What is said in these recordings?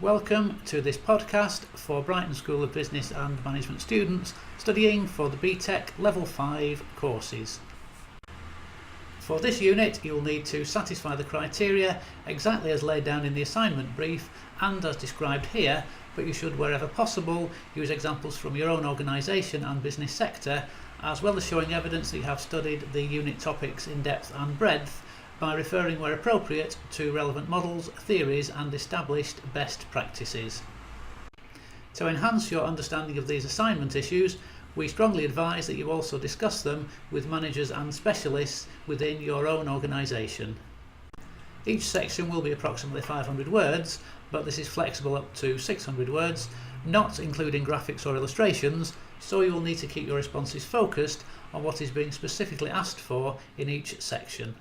Welcome to this podcast for Brighton School of Business and Management students studying for the Btec Level 5 courses. For this unit, you'll need to satisfy the criteria exactly as laid down in the assignment brief and as described here, but you should, wherever possible, use examples from your own organisation and business sector, as well as showing evidence that you have studied the unit topics in depth and breadth by referring where appropriate to relevant models, theories and established best practices. To enhance your understanding of these assignment issues, we strongly advise that you also discuss them with managers and specialists within your own organisation. Each section will be approximately 500 words, but this is flexible up to 600 words, not including graphics or illustrations, so you will need to keep your responses focused on what is being specifically asked for in each section.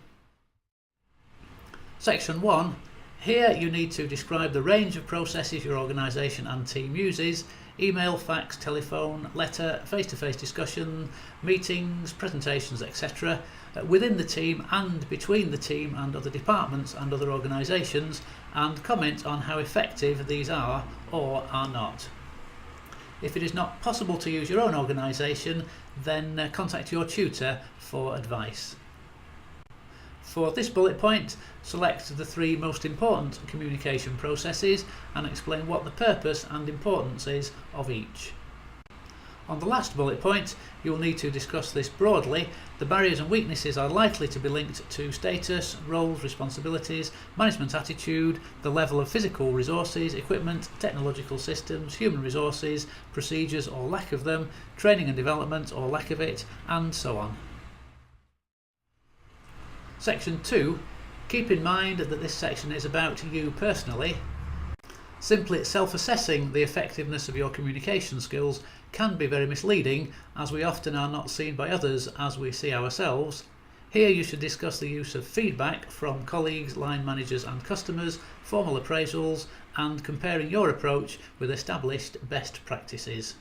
Section 1. Here you need to describe the range of processes your organisation and team uses: email, fax, telephone, letter, face-to-face discussion, meetings, presentations, etc. Within the team and between the team and other departments and other organisations, and comment on how effective these are or are not. If it is not possible to use your own organisation, then contact your tutor for advice. For this bullet point, select the 3 most important communication processes and explain what the purpose and importance is of each. On the last bullet point, you will need to discuss this broadly. The barriers and weaknesses are likely to be linked to status, roles, responsibilities, management attitude, the level of physical resources, equipment, technological systems, human resources, procedures or lack of them, training and development or lack of it, and so on. Section 2. Keep in mind that this section is about you personally. Simply self-assessing the effectiveness of your communication skills can be very misleading, as we often are not seen by others as we see ourselves. Here you should discuss the use of feedback from colleagues, line managers and customers, formal appraisals, and comparing your approach with established best practices.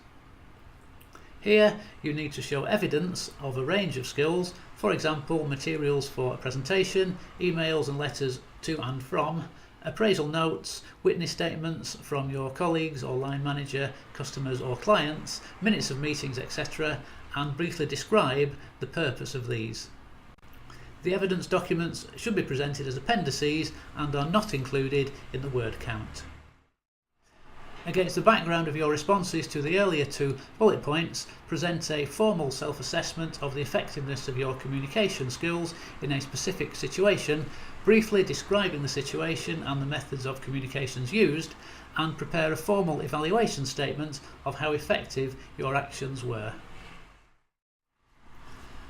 Here you need to show evidence of a range of skills, for example materials for a presentation, emails and letters to and from, appraisal notes, witness statements from your colleagues or line manager, customers or clients, minutes of meetings, etc., and briefly describe the purpose of these. The evidence documents should be presented as appendices and are not included in the word count. Against the background of your responses to the earlier 2 bullet points, present a formal self-assessment of the effectiveness of your communication skills in a specific situation, briefly describing the situation and the methods of communications used, and prepare a formal evaluation statement of how effective your actions were.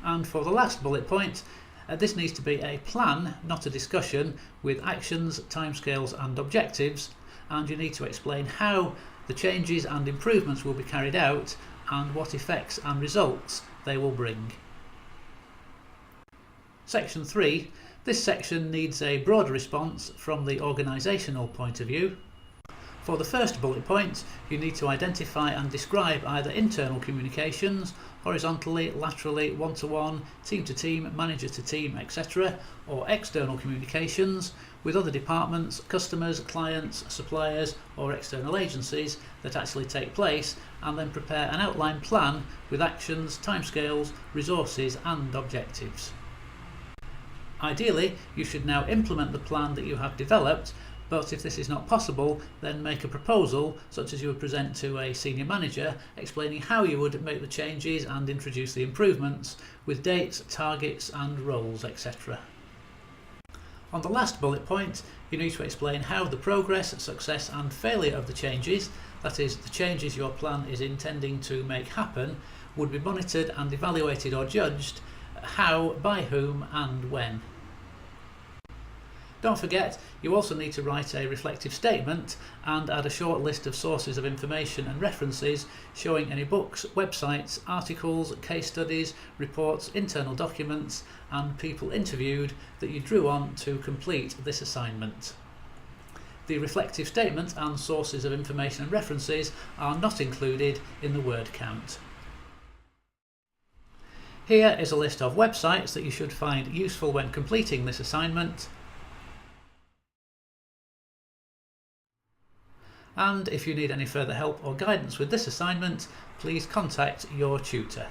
And for the last bullet point, this needs to be a plan, not a discussion, with actions, timescales and objectives, and you need to explain how the changes and improvements will be carried out and what effects and results they will bring. Section 3. This section needs a broader response from the organisational point of view. For the first bullet point, you need to identify and describe either internal communications, horizontally, laterally, one-to-one, team-to-team, manager-to-team, etc., or external communications with other departments, customers, clients, suppliers or external agencies that actually take place, and then prepare an outline plan with actions, timescales, resources and objectives. Ideally, you should now implement the plan that you have developed, but if this is not possible, then make a proposal such as you would present to a senior manager, explaining how you would make the changes and introduce the improvements, with dates, targets and roles, etc. On the last bullet point, you need to explain how the progress, success and failure of the changes, that is, the changes your plan is intending to make happen, would be monitored and evaluated or judged, how, by whom and when. Don't forget, you also need to write a reflective statement and add a short list of sources of information and references showing any books, websites, articles, case studies, reports, internal documents and people interviewed that you drew on to complete this assignment. The reflective statement and sources of information and references are not included in the word count. Here is a list of websites that you should find useful when completing this assignment. And if you need any further help or guidance with this assignment, please contact your tutor.